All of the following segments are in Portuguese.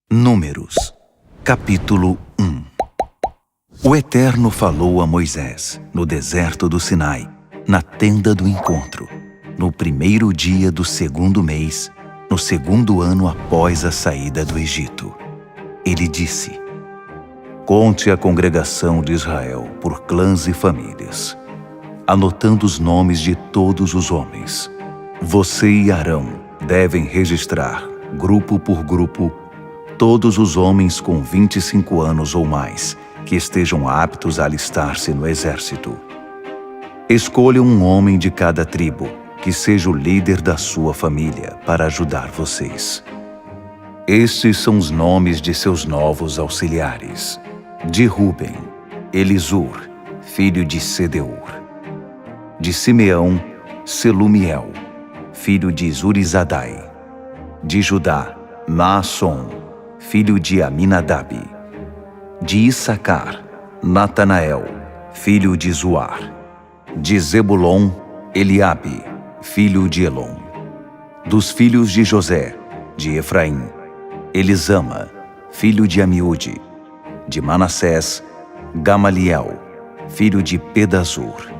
Números, capítulo 1. O Eterno falou a Moisés, no deserto do Sinai, na tenda do encontro, no primeiro dia do segundo mês, no segundo ano após a saída do Egito. Ele disse: Conte a congregação de Israel por clãs e famílias, anotando os nomes de todos os homens. Você e Arão devem registrar, grupo por grupo, todos os homens com 25 anos ou mais que estejam aptos a alistar-se no exército. Escolha um homem de cada tribo, que seja o líder da sua família, para ajudar vocês. Estes são os nomes de seus novos auxiliares. De Ruben, Elisur, filho de Sedeur. De Simeão, Selumiel, filho de Zurizadai. De Judá, Naasson, filho de Aminadab. De Issacar, Natanael, filho de Zuar. De Zebulon, Eliabe, filho de Elon. Dos filhos de José, de Efraim, Elisama, filho de Amiúde. De Manassés, Gamaliel, filho de Pedazur.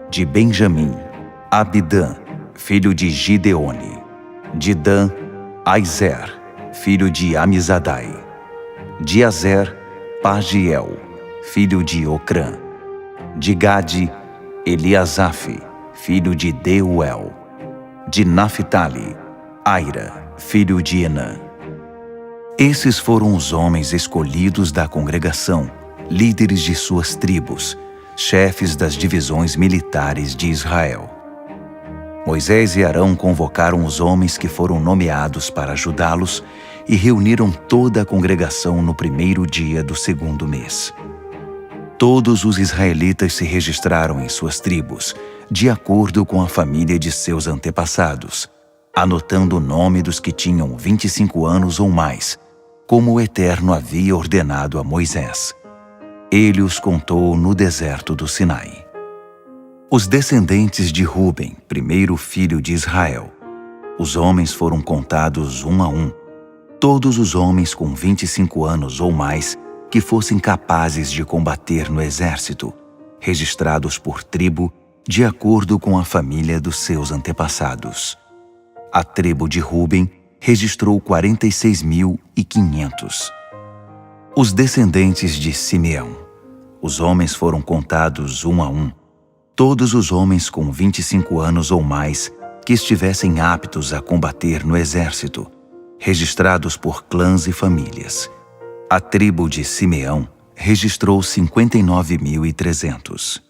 De Benjamim, Abidã, filho de Gideone. De Dan, Aizer, filho de Amizadai. De Azer, Pagiel, filho de Ocrã. De Gade, Eliasaf, filho de Deuel. De Naphtali, Aira, filho de Enã. Esses foram os homens escolhidos da congregação, líderes de suas tribos, chefes das divisões militares de Israel. Moisés e Arão convocaram os homens que foram nomeados para ajudá-los e reuniram toda a congregação no primeiro dia do segundo mês. Todos os israelitas se registraram em suas tribos, de acordo com a família de seus antepassados, anotando o nome dos que tinham 25 anos ou mais, como o Eterno havia ordenado a Moisés. Ele os contou no deserto do Sinai. Os descendentes de Ruben, primeiro filho de Israel. Os homens foram contados um a um, todos os homens com 25 anos ou mais que fossem capazes de combater no exército, registrados por tribo, de acordo com a família dos seus antepassados. A tribo de Ruben registrou 46.500. Os descendentes de Simeão. Os homens foram contados um a um, todos os homens com 25 anos ou mais que estivessem aptos a combater no exército, registrados por clãs e famílias. A tribo de Simeão registrou 59.300.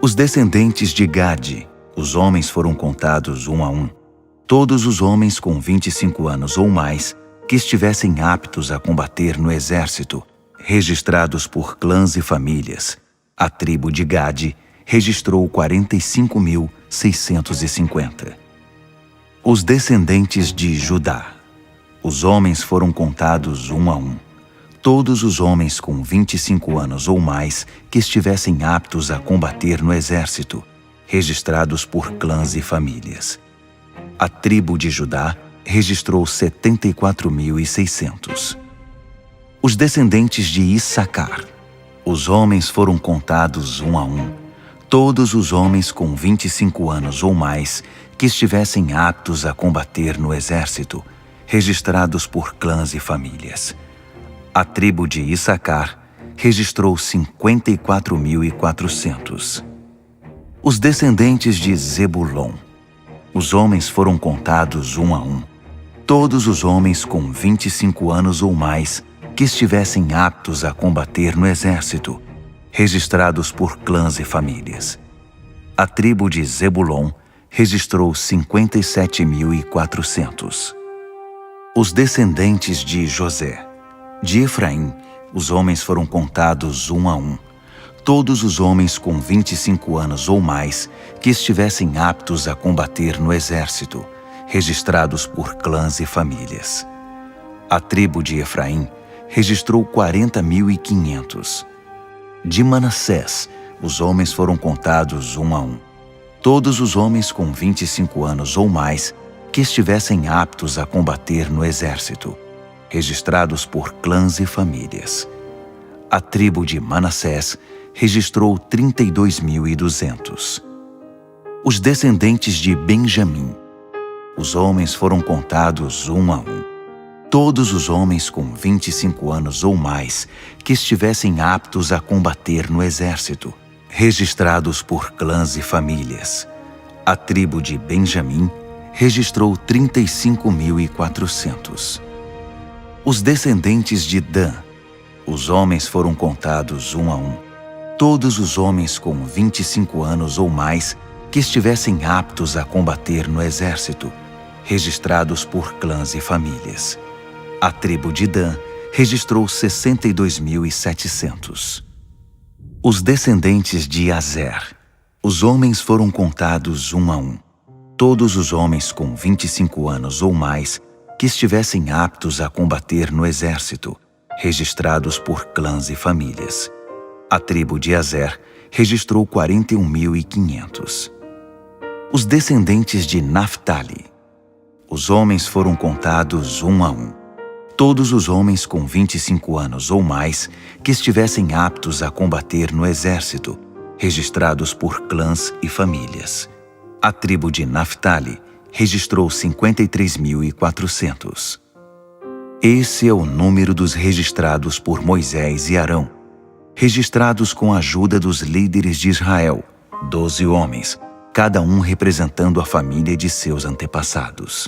Os descendentes de Gade. Os homens foram contados um a um, todos os homens com 25 anos ou mais que estivessem aptos a combater no exército, registrados por clãs e famílias. A tribo de Gade registrou 45.650. Os descendentes de Judá. Os homens foram contados um a um, todos os homens com 25 anos ou mais que estivessem aptos a combater no exército, registrados por clãs e famílias. A tribo de Judá registrou 74.600. Os descendentes de Issacar. Os homens foram contados um a um, todos os homens com 25 anos ou mais que estivessem aptos a combater no exército, registrados por clãs e famílias. A tribo de Issacar registrou 54.400. Os descendentes de Zebulon. Os homens foram contados um a um, todos os homens com 25 anos ou mais que estivessem aptos a combater no exército, registrados por clãs e famílias. A tribo de Zebulon registrou 57.400. Os descendentes de José. De Efraim, os homens foram contados um a um, todos os homens com 25 anos ou mais que estivessem aptos a combater no exército, registrados por clãs e famílias. A tribo de Efraim registrou 40.500. De Manassés, os homens foram contados um a um, todos os homens com 25 anos ou mais que estivessem aptos a combater no exército, registrados por clãs e famílias. A tribo de Manassés registrou 32.200. Os descendentes de Benjamim. Os homens foram contados um a um. Todos os homens com 25 anos ou mais que estivessem aptos a combater no exército, registrados por clãs e famílias. A tribo de Benjamim registrou 35.400. Os descendentes de Dan. Os homens foram contados um a um. Todos os homens com 25 anos ou mais que estivessem aptos a combater no exército, registrados por clãs e famílias. A tribo de Dan registrou 62.700. Os descendentes de Azer. Os homens foram contados um a um. Todos os homens com 25 anos ou mais que estivessem aptos a combater no exército, registrados por clãs e famílias. A tribo de Azer registrou 41.500. Os descendentes de Naftali. Os homens foram contados um a um. Todos os homens com 25 anos ou mais que estivessem aptos a combater no exército, registrados por clãs e famílias. A tribo de Naftali registrou 53.400. Esse é o número dos registrados por Moisés e Arão, registrados com a ajuda dos líderes de Israel, 12 homens, cada um representando a família de seus antepassados.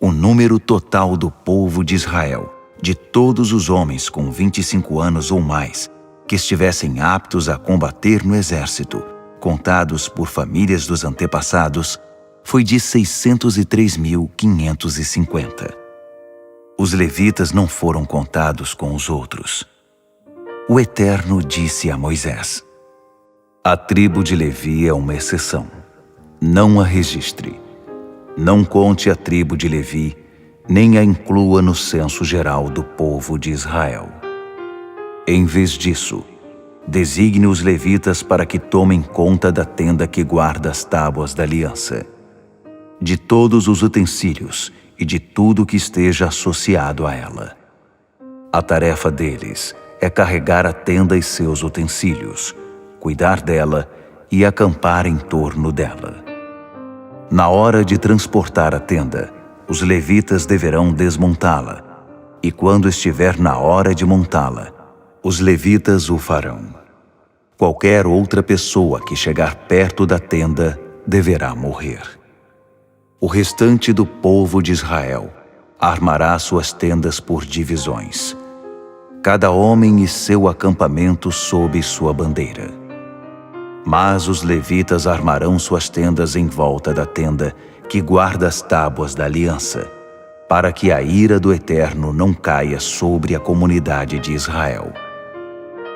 O número total do povo de Israel, de todos os homens com 25 anos ou mais, que estivessem aptos a combater no exército, contados por famílias dos antepassados, foi de 603.550. Os levitas não foram contados com os outros. O Eterno disse a Moisés: a tribo de Levi é uma exceção. Não a registre. Não conte a tribo de Levi, nem a inclua no censo geral do povo de Israel. Em vez disso, designe os levitas para que tomem conta da tenda que guarda as tábuas da aliança, de todos os utensílios e de tudo que esteja associado a ela. A tarefa deles é carregar a tenda e seus utensílios, cuidar dela e acampar em torno dela. Na hora de transportar a tenda, os levitas deverão desmontá-la, e quando estiver na hora de montá-la, os levitas o farão. Qualquer outra pessoa que chegar perto da tenda deverá morrer. O restante do povo de Israel armará suas tendas por divisões, cada homem e seu acampamento sob sua bandeira. Mas os levitas armarão suas tendas em volta da tenda que guarda as tábuas da aliança, para que a ira do Eterno não caia sobre a comunidade de Israel.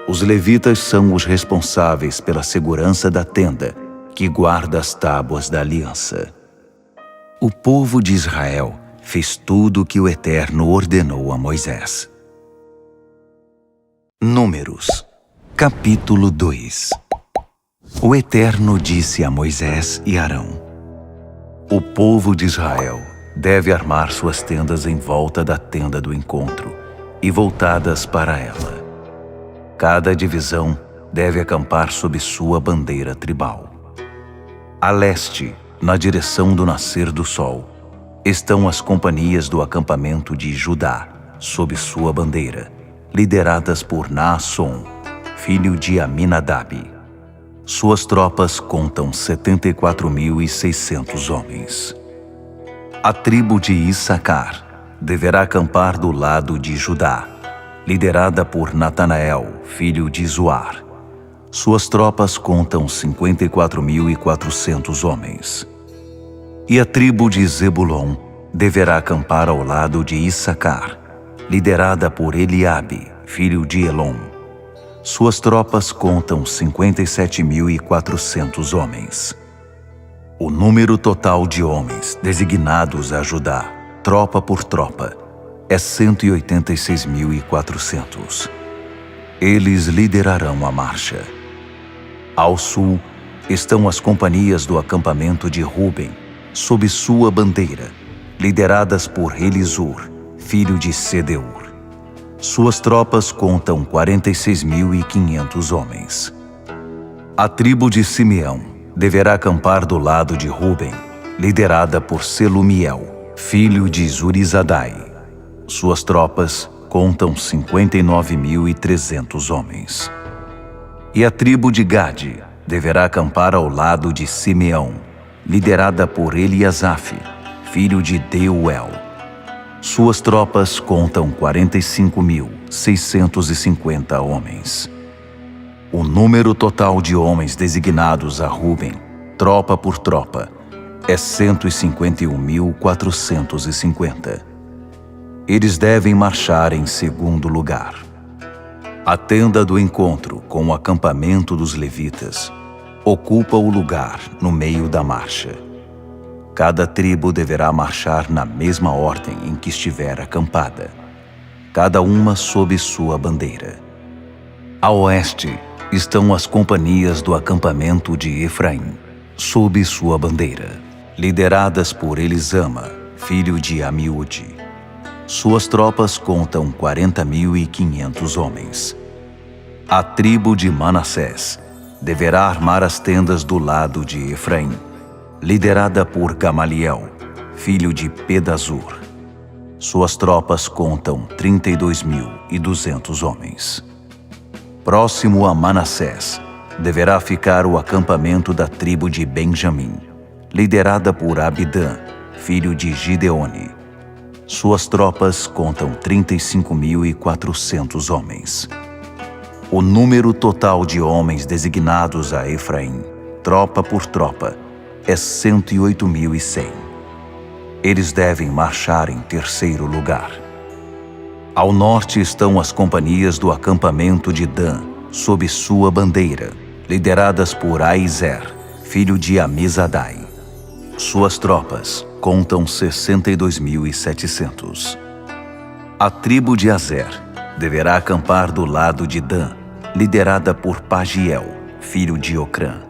Os levitas são os responsáveis pela segurança da tenda que guarda as tábuas da aliança. O povo de Israel fez tudo o que o Eterno ordenou a Moisés. Números, capítulo 2. O Eterno disse a Moisés e Arão: o povo de Israel deve armar suas tendas em volta da tenda do encontro e voltadas para ela. Cada divisão deve acampar sob sua bandeira tribal. A leste, na direção do nascer do sol, estão as companhias do acampamento de Judá, sob sua bandeira, lideradas por Naasson, filho de Aminadab. Suas tropas contam 74.600 homens. A tribo de Issacar deverá acampar do lado de Judá, liderada por Natanael, filho de Zuar. Suas tropas contam 54.400 homens. E a tribo de Zebulon deverá acampar ao lado de Issacar, liderada por Eliabe, filho de Elon. Suas tropas contam 57.400 homens. O número total de homens designados a Judá, tropa por tropa, é 186.400. Eles liderarão a marcha. Ao sul estão as companhias do acampamento de Ruben, sob sua bandeira, lideradas por Elisur, filho de Sedeur. Suas tropas contam 46.500 homens. A tribo de Simeão deverá acampar do lado de Ruben, liderada por Selumiel, filho de Zurizadai. Suas tropas contam 59.300 homens. E a tribo de Gade deverá acampar ao lado de Simeão, liderada por Eliasaf, filho de Deuel. Suas tropas contam 45.650 homens. O número total de homens designados a Ruben, tropa por tropa, é 151.450. Eles devem marchar em segundo lugar. A tenda do encontro com o acampamento dos levitas ocupa o lugar no meio da marcha. Cada tribo deverá marchar na mesma ordem em que estiver acampada, cada uma sob sua bandeira. A oeste estão as companhias do acampamento de Efraim, sob sua bandeira, lideradas por Elisama, filho de Amiúde. Suas tropas contam 40.500 homens. A tribo de Manassés deverá armar as tendas do lado de Efraim, liderada por Gamaliel, filho de Pedazur. Suas tropas contam 32.200 homens. Próximo a Manassés, deverá ficar o acampamento da tribo de Benjamim, liderada por Abidã, filho de Gideone. Suas tropas contam 35.400 homens. O número total de homens designados a Efraim, tropa por tropa, é 108.100. Eles devem marchar em terceiro lugar. Ao norte estão as companhias do acampamento de Dan, sob sua bandeira, lideradas por Aizer, filho de Amizadai. Suas tropas contam 62.700. A tribo de Azer deverá acampar do lado de Dan, liderada por Pagiel, filho de Ocrã.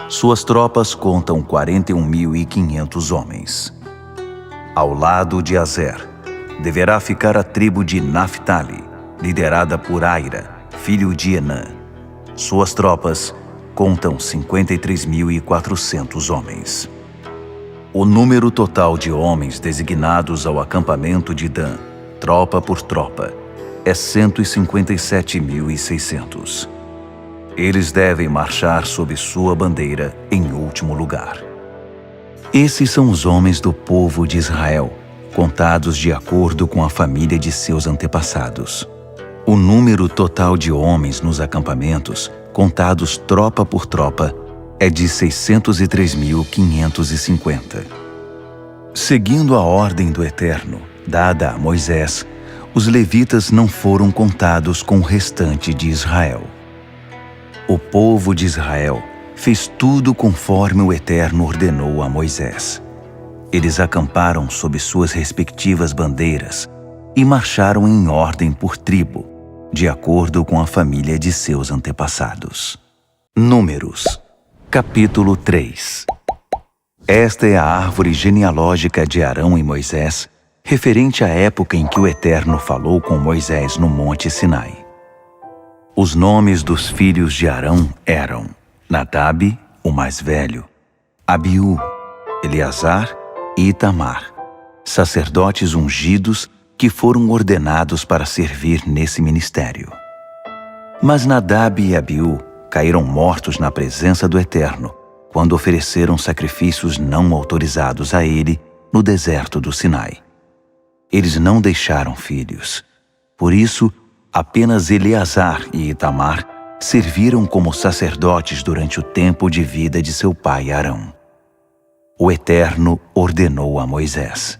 Suas tropas contam 41.500 homens. Ao lado de Azer, deverá ficar a tribo de Naphtali, liderada por Aira, filho de Enã. Suas tropas contam 53.400 homens. O número total de homens designados ao acampamento de Dan, tropa por tropa, é 157.600. Eles devem marchar sob sua bandeira em último lugar. Esses são os homens do povo de Israel, contados de acordo com a família de seus antepassados. O número total de homens nos acampamentos, contados tropa por tropa, é de 603.550. Seguindo a ordem do Eterno, dada a Moisés, os levitas não foram contados com o restante de Israel. O povo de Israel fez tudo conforme o Eterno ordenou a Moisés. Eles acamparam sob suas respectivas bandeiras e marcharam em ordem por tribo, de acordo com a família de seus antepassados. Números, capítulo 3. Esta é a árvore genealógica de Arão e Moisés, referente à época em que o Eterno falou com Moisés no Monte Sinai. Os nomes dos filhos de Arão eram Nadab, o mais velho, Abiú, Eleazar e Itamar, sacerdotes ungidos que foram ordenados para servir nesse ministério. Mas Nadab e Abiú caíram mortos na presença do Eterno, quando ofereceram sacrifícios não autorizados a ele no deserto do Sinai. Eles não deixaram filhos. Por isso, apenas Eleazar e Itamar serviram como sacerdotes durante o tempo de vida de seu pai Arão. O Eterno ordenou a Moisés: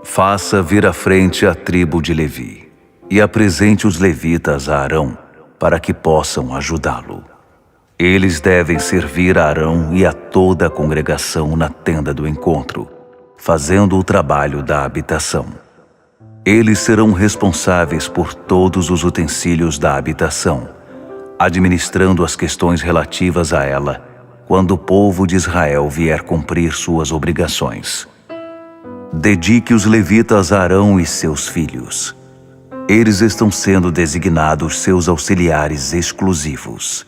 faça vir à frente a tribo de Levi e apresente os levitas a Arão para que possam ajudá-lo. Eles devem servir a Arão e a toda a congregação na tenda do encontro, fazendo o trabalho da habitação. Eles serão responsáveis por todos os utensílios da habitação, administrando as questões relativas a ela, quando o povo de Israel vier cumprir suas obrigações. dedique os levitas a Arão e seus filhos. Eles estão sendo designados seus auxiliares exclusivos.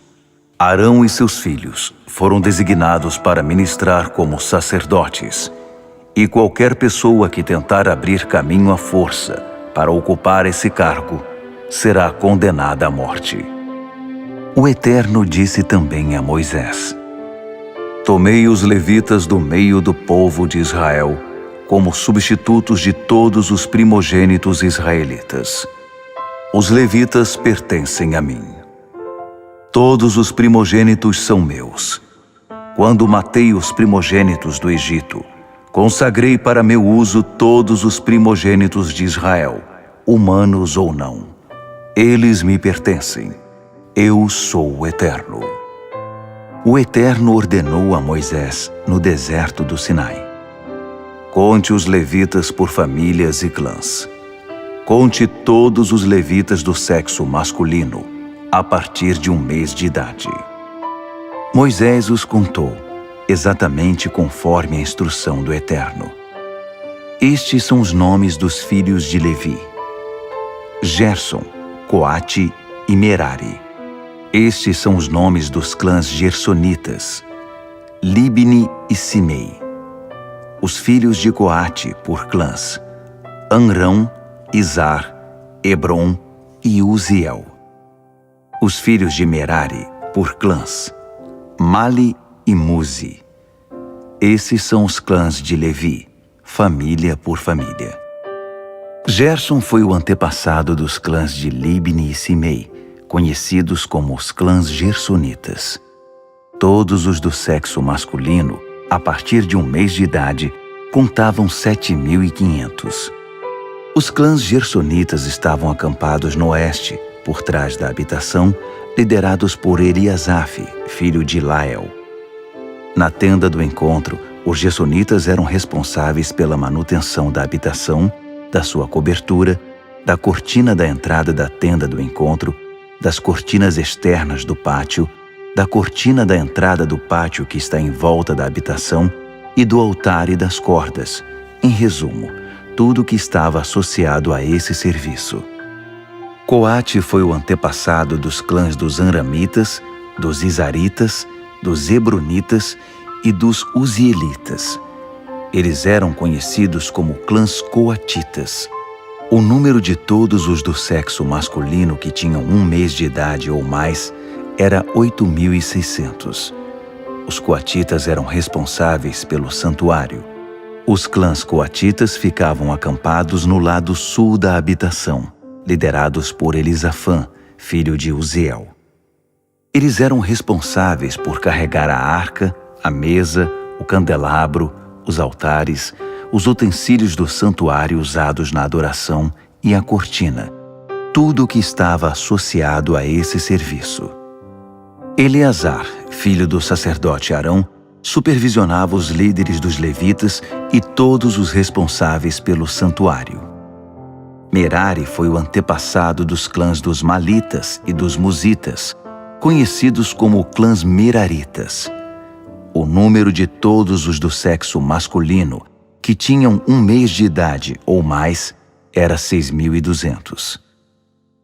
Arão e seus filhos foram designados para ministrar como sacerdotes, e qualquer pessoa que tentar abrir caminho à força para ocupar esse cargo será condenada à morte. O Eterno disse também a Moisés: Tomei os levitas do meio do povo de Israel como substitutos de todos os primogênitos israelitas. Os levitas pertencem a mim. Todos os primogênitos são meus. Quando matei os primogênitos do Egito, consagrei para meu uso todos os primogênitos de Israel, humanos ou não. Eles me pertencem. Eu sou o Eterno. O Eterno ordenou a Moisés no deserto do Sinai: Conte os levitas por famílias e clãs. Conte todos os levitas do sexo masculino, a partir de 1 mês de idade. Moisés os contou, exatamente conforme a instrução do Eterno. Estes são os nomes dos filhos de Levi: Gerson, Coate e Merari. Estes são os nomes dos clãs gersonitas: Libni e Simei. Os filhos de Coate por clãs: Amrão, Izar, Hebron e Uziel. Os filhos de Merari por clãs: Mali e Muzi. Esses são os clãs de Levi, família por família. Gerson foi o antepassado dos clãs de Libni e Simei, conhecidos como os clãs gersonitas. Todos os do sexo masculino, a partir de 1 mês de idade, contavam 7.500. Os clãs gersonitas estavam acampados no oeste, por trás da habitação, liderados por Eliasaf, filho de Lael. Na tenda do encontro, os gersonitas eram responsáveis pela manutenção da habitação, da sua cobertura, da cortina da entrada da tenda do encontro, das cortinas externas do pátio, da cortina da entrada do pátio que está em volta da habitação e do altar e das cordas. Em resumo, tudo que estava associado a esse serviço. Coate foi o antepassado dos clãs dos Amramitas, dos Izaritas, dos Hebronitas e dos Uzielitas. Eles eram conhecidos como clãs coatitas. O número de todos os do sexo masculino que tinham 1 mês de idade ou mais era 8.600. Os coatitas eram responsáveis pelo santuário. Os clãs coatitas ficavam acampados no lado sul da habitação, liderados por Elisafã, filho de Uziel. Eles eram responsáveis por carregar a arca, a mesa, o candelabro, os altares, os utensílios do santuário usados na adoração e a cortina, tudo o que estava associado a esse serviço. Eleazar, filho do sacerdote Arão, supervisionava os líderes dos levitas e todos os responsáveis pelo santuário. Merari foi o antepassado dos clãs dos Malitas e dos Musitas, conhecidos como clãs Meraritas. O número de todos os do sexo masculino que tinham 1 mês de idade ou mais era 6.200.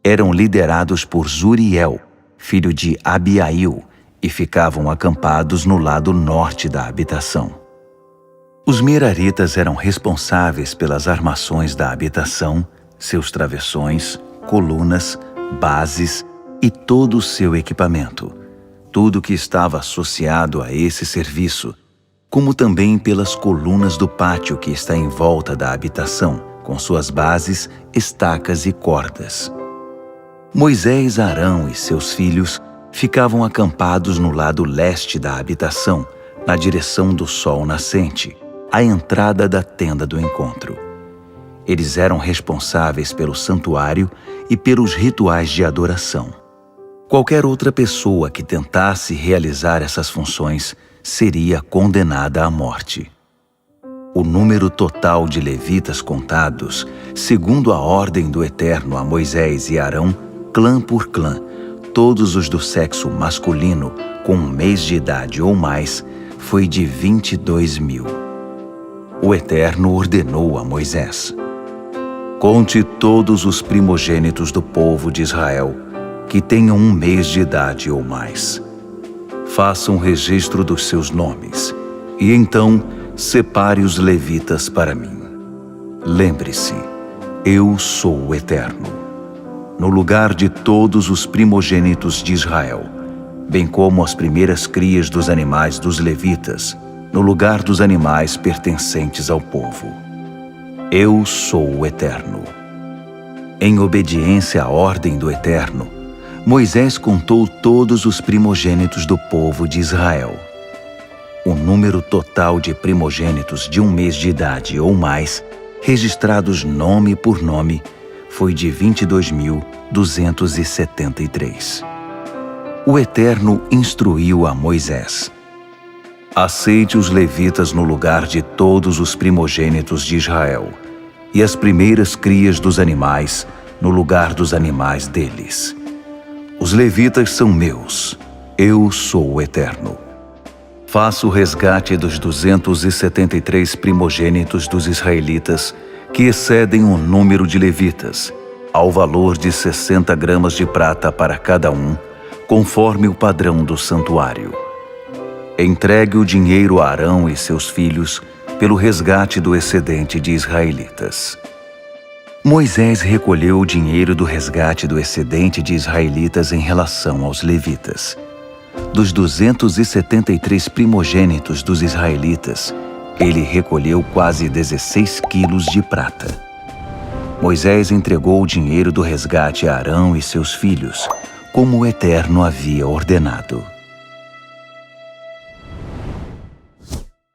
Eram liderados por Zuriel, filho de Abiail, e ficavam acampados no lado norte da habitação. Os Meraritas eram responsáveis pelas armações da habitação, seus travessões, colunas, bases e todo o seu equipamento, tudo que estava associado a esse serviço, como também pelas colunas do pátio que está em volta da habitação, com suas bases, estacas e cordas. Moisés, Arão e seus filhos ficavam acampados no lado leste da habitação, na direção do sol nascente, à entrada da tenda do encontro. Eles eram responsáveis pelo santuário e pelos rituais de adoração. Qualquer outra pessoa que tentasse realizar essas funções seria condenada à morte. O número total de levitas contados, segundo a ordem do Eterno a Moisés e Arão, clã por clã, todos os do sexo masculino com 1 mês de idade ou mais, foi de 22.000. o Eterno ordenou a Moisés: conte todos os primogênitos do povo de Israel que tenham 1 mês de idade ou mais. Faça um registro dos seus nomes e então separe os levitas para mim. Lembre-se, eu sou o Eterno. No lugar de todos os primogênitos de Israel, bem como as primeiras crias dos animais dos levitas, no lugar dos animais pertencentes ao povo. Eu sou o Eterno. Em obediência à ordem do Eterno, Moisés contou todos os primogênitos do povo de Israel. O número total de primogênitos de 1 mês de idade ou mais, registrados nome por nome, foi de 22.273. O Eterno instruiu a Moisés: aceite os levitas no lugar de todos os primogênitos de Israel, e as primeiras crias dos animais no lugar dos animais deles. Os levitas são meus, eu sou o Eterno. Faça o resgate dos 273 primogênitos dos israelitas que excedem o número de levitas, ao valor de 60 gramas de prata para cada um, conforme o padrão do santuário. Entregue o dinheiro a Arão e seus filhos pelo resgate do excedente de israelitas. Moisés recolheu o dinheiro do resgate do excedente de israelitas em relação aos levitas. Dos 273 primogênitos dos israelitas, ele recolheu quase 16 quilos de prata. Moisés entregou o dinheiro do resgate a Arão e seus filhos, como o Eterno havia ordenado.